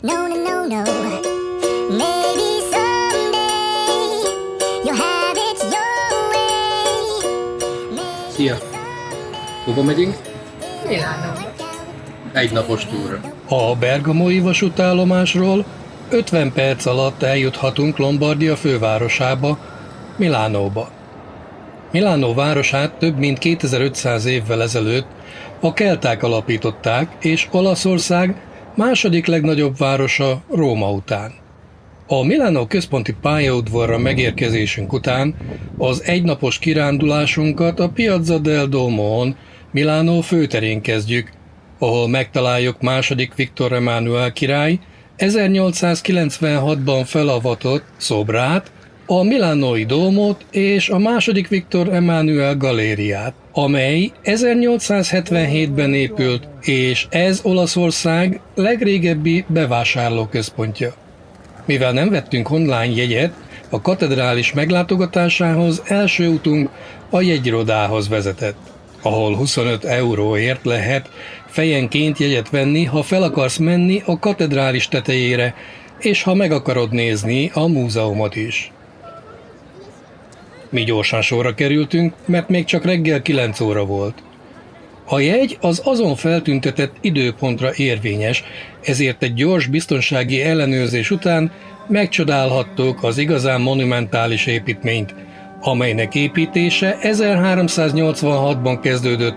No, no, no, no. Maybe someday you'll have it your way. Szia! Hova megyünk? Milánóba. Egy napos túra. A bergamói vasútállomásról 50 perc alatt eljuthatunk Lombardia fővárosába, Milánóba. Milánó városát több mint 2500 évvel ezelőtt a kelták alapították, és Olaszország második legnagyobb városa Róma után. A Milánó központi pályaudvarra megérkezésünk után az egynapos kirándulásunkat a Piazza del Duomo-on, Milánó főterén kezdjük, ahol megtaláljuk második Viktor Emánuel király 1896-ban felavatott szobrát, a milánói dómot és a második Viktor Emánuel galériát, amely 1877-ben épült, és ez Olaszország legrégebbi bevásárlóközpontja. Mivel nem vettünk online jegyet, a katedrális meglátogatásához első utunk a jegyirodához vezetett, ahol 25 euróért lehet fejenként jegyet venni, ha fel akarsz menni a katedrális tetejére, és ha meg akarod nézni a múzeumot is. Mi gyorsan sorra kerültünk, mert még csak reggel 9 óra volt. A jegy az azon feltüntetett időpontra érvényes, ezért egy gyors biztonsági ellenőrzés után megcsodálhattuk az igazán monumentális építményt, amelynek építése 1386-ban kezdődött,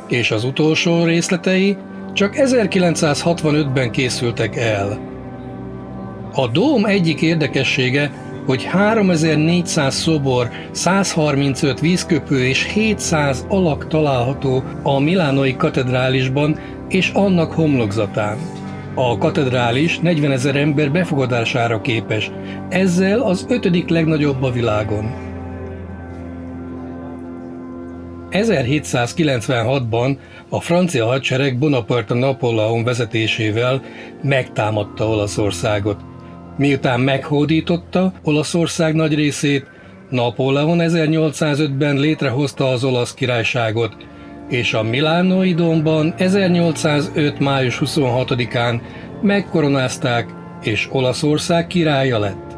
és az utolsó részletei csak 1965-ben készültek el. A dóm egyik érdekessége, hogy 3400 szobor, 135 vízköpő és 700 alak található a milánói katedrálisban és annak homlokzatán. A katedrális 40 000 ember befogadására képes, ezzel az 5. legnagyobb a világon. 1796-ban a francia hadsereg Bonaparte Napóleon vezetésével megtámadta Olaszországot. Miután meghódította Olaszország nagy részét, Napóleon 1805-ben létrehozta az olasz királyságot, és a milánói dómban 1805. május 26-án megkoronázták, és Olaszország királya lett.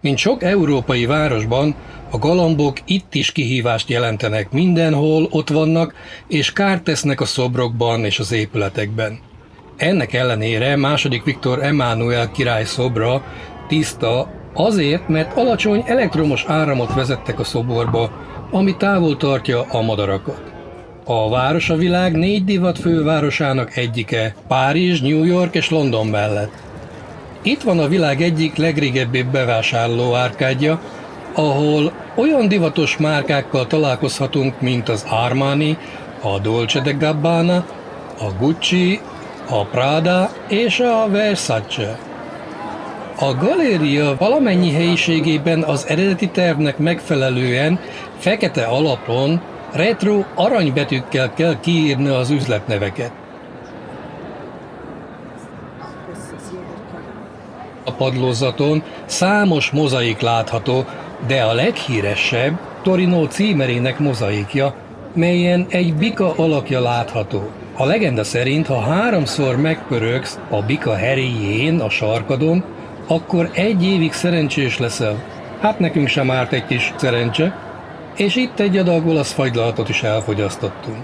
Mint sok európai városban, a galambok itt is kihívást jelentenek, mindenhol ott vannak, és kárt tesznek a szobrokban és az épületekben. Ennek ellenére II. Viktor Emánuel király szobra tiszta azért, mert alacsony elektromos áramot vezettek a szoborba, ami távol tartja a madarakat. A város a világ 4 divat fővárosának egyike, Párizs, New York és London mellett. Itt van a világ egyik legrégebbibb bevásárló árkádja, ahol olyan divatos márkákkal találkozhatunk, mint az Armani, a Dolce & Gabbana, a Gucci, a Prada és a Versace. A galéria valamennyi helyiségében az eredeti tervnek megfelelően fekete alapon retro aranybetűkkel kell kiírni az üzletneveket. A padlózaton számos mozaik látható, de a leghíresebb Torino címerének mozaikja, melyen egy bika alakja látható. A legenda szerint, ha 3-szor megpörögsz a bika heréjén a sarkadon, akkor 1 évig szerencsés leszel. Hát nekünk sem árt egy kis szerencse, és itt egy adag olasz fagylalatot is elfogyasztottunk.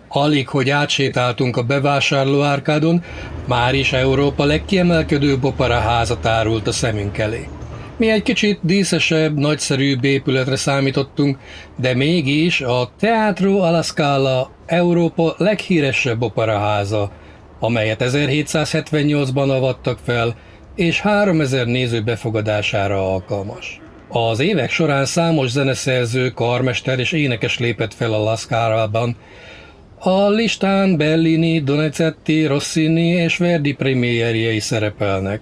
Alig, hogy átsétáltunk a bevásárlóárkádon, már is Európa legkiemelkedőbb operaháza tárult a szemünk elé. Mi egy kicsit díszesebb, nagyszerűbb épületre számítottunk, de mégis a Teatro alla Scala Európa leghíresebb operaháza, amelyet 1778-ban avattak fel, és 3000 néző befogadására alkalmas. Az évek során számos zeneszerző, karmester és énekes lépett fel a La Scalában. A listán Bellini, Donizetti, Rossini és Verdi premierjei szerepelnek.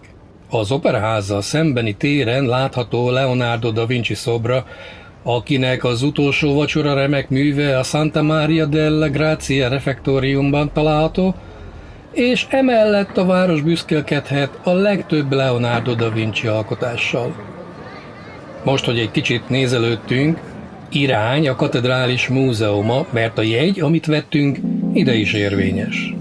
Az operaházzal szembeni téren látható Leonardo da Vinci szobra, akinek az utolsó vacsora remek műve a Santa Maria della Grazia refektóriumban található, és emellett a város büszkélkedhet a legtöbb Leonardo da Vinci alkotással. Most, hogy egy kicsit nézelődtünk, irány a katedrális múzeuma, mert a jegy, amit vettünk, ide is érvényes.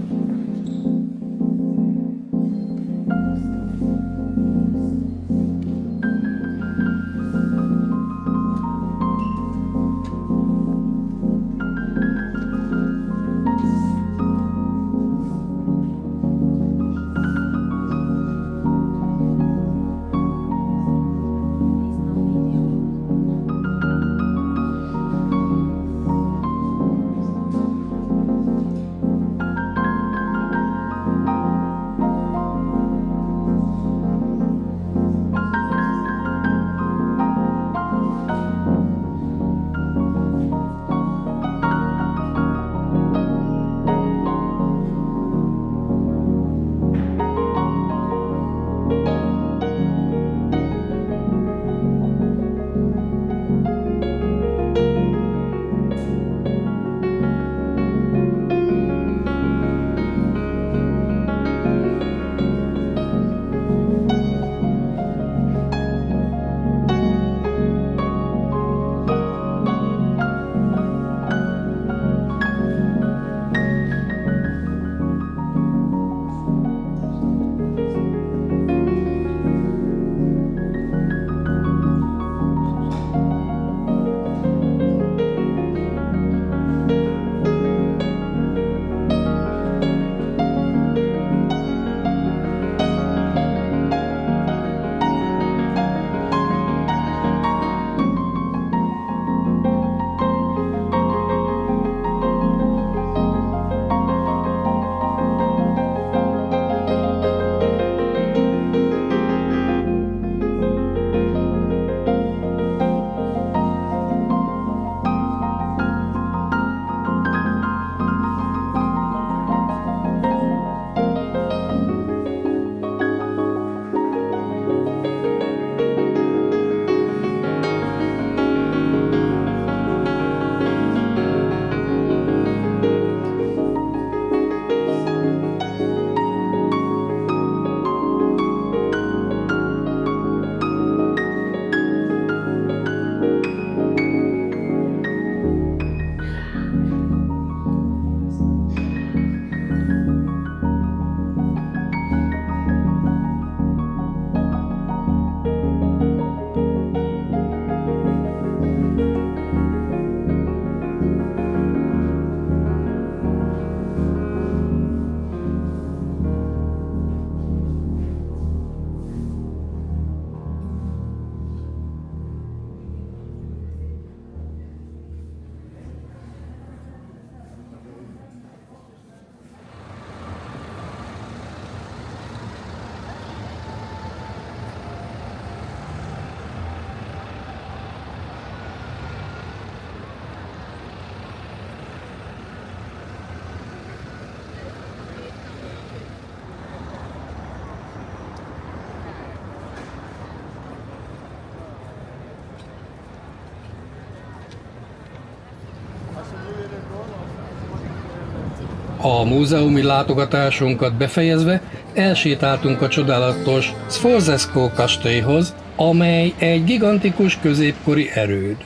A múzeumi látogatásunkat befejezve elsétáltunk a csodálatos Sforzesco kastélyhoz, amely egy gigantikus középkori erőd.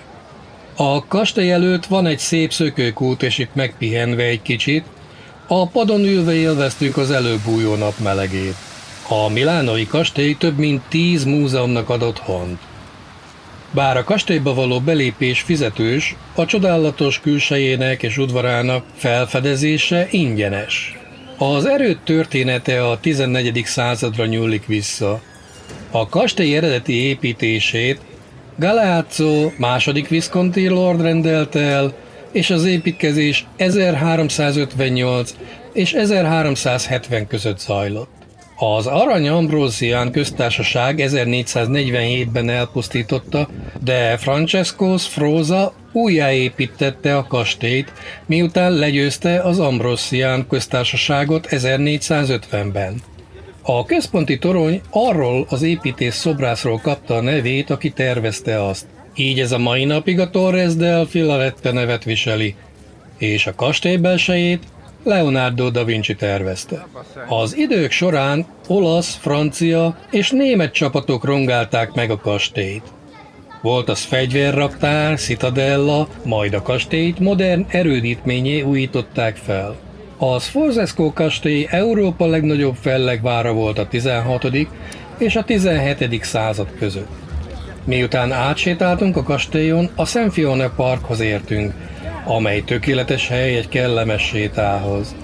A kastély előtt van egy szép szökőkút, és itt megpihenve egy kicsit, a padon ülve élveztük az előbújó nap melegét. A milánói kastély több mint 10 múzeumnak ad otthont. Bár a kastélyba való belépés fizetős, a csodálatos külsejének és udvarának felfedezése ingyenes. Az erőd története a 14. századra nyúlik vissza. A kastély eredeti építését Galeazzo II. Visconti lord rendelte el, és az építkezés 1358 és 1370 között zajlott. Az Arany Ambrosian köztársaság 1447-ben elpusztította, de Francesco Sforza újjáépítette a kastélyt, miután legyőzte az Ambrosian köztársaságot 1450-ben. A központi torony arról az építész szobrászról kapta a nevét, aki tervezte azt. Így ez a mai napig a Torres del Filarete nevet viseli, és a kastély belsejét Leonardo da Vinci tervezte. Az idők során olasz, francia és német csapatok rongálták meg a kastélyt. Volt az fegyverraktár, citadella, majd a kastélyt modern erődítményé újították fel. A Sforzesco kastély Európa legnagyobb fellegvára volt a 16. és a 17. század között. Miután átsétáltunk a kastélyon, a Sempione Parkhoz értünk, amely tökéletes hely egy kellemes sétához.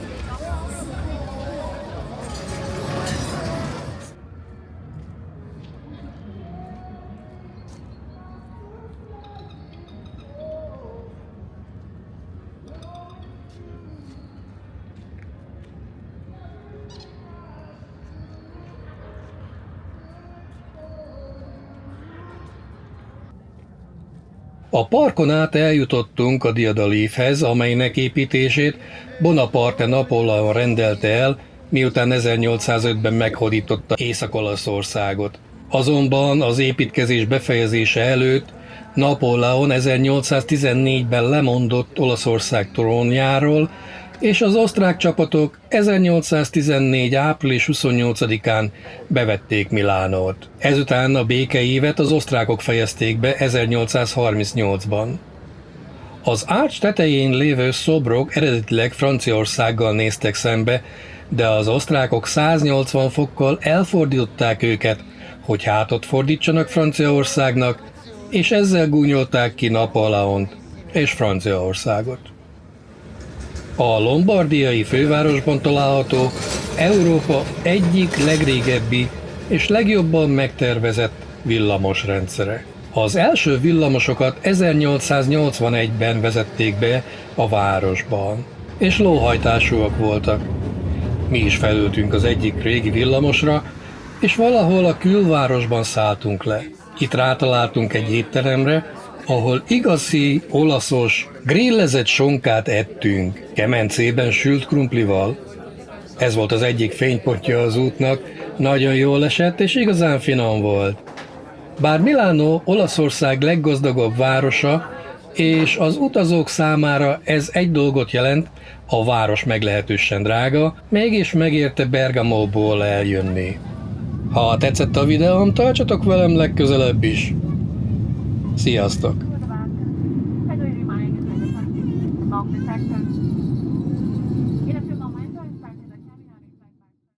A parkon át eljutottunk a diadalívhez, amelynek építését Bonaparte Napóleon rendelte el, miután 1805-ben meghódította Észak-Olaszországot. Azonban az építkezés befejezése előtt Napóleon 1814-ben lemondott Olaszország trónjáról, és az osztrák csapatok 1814. április 28-án bevették Milánót. Ezután a békeévet az osztrákok fejezték be 1838-ban. Az árcs tetején lévő szobrok eredetileg Franciaországgal néztek szembe, de az osztrákok 180 fokkal elfordították őket, hogy hátat fordítsanak Franciaországnak, és ezzel gúnyolták ki Napóleont és Franciaországot. A lombardiai fővárosban található Európa egyik legrégebbi és legjobban megtervezett villamosrendszere. Az első villamosokat 1881-ben vezették be a városban, és lóhajtásúak voltak. Mi is felültünk az egyik régi villamosra, és valahol a külvárosban szálltunk le. Itt rátaláltunk egy étteremre, ahol igazi, olaszos, grillezett sonkát ettünk, kemencében sült krumplival. Ez volt az egyik fénypontja az útnak, nagyon jól esett és igazán finom volt. Bár Milánó Olaszország leggazdagabb városa, és az utazók számára ez egy dolgot jelent, a város meglehetősen drága, mégis megérte Bergamóból eljönni. Ha tetszett a videóm, tartsatok velem legközelebb is. Sziasztok! Thay vì mày cái này là long detection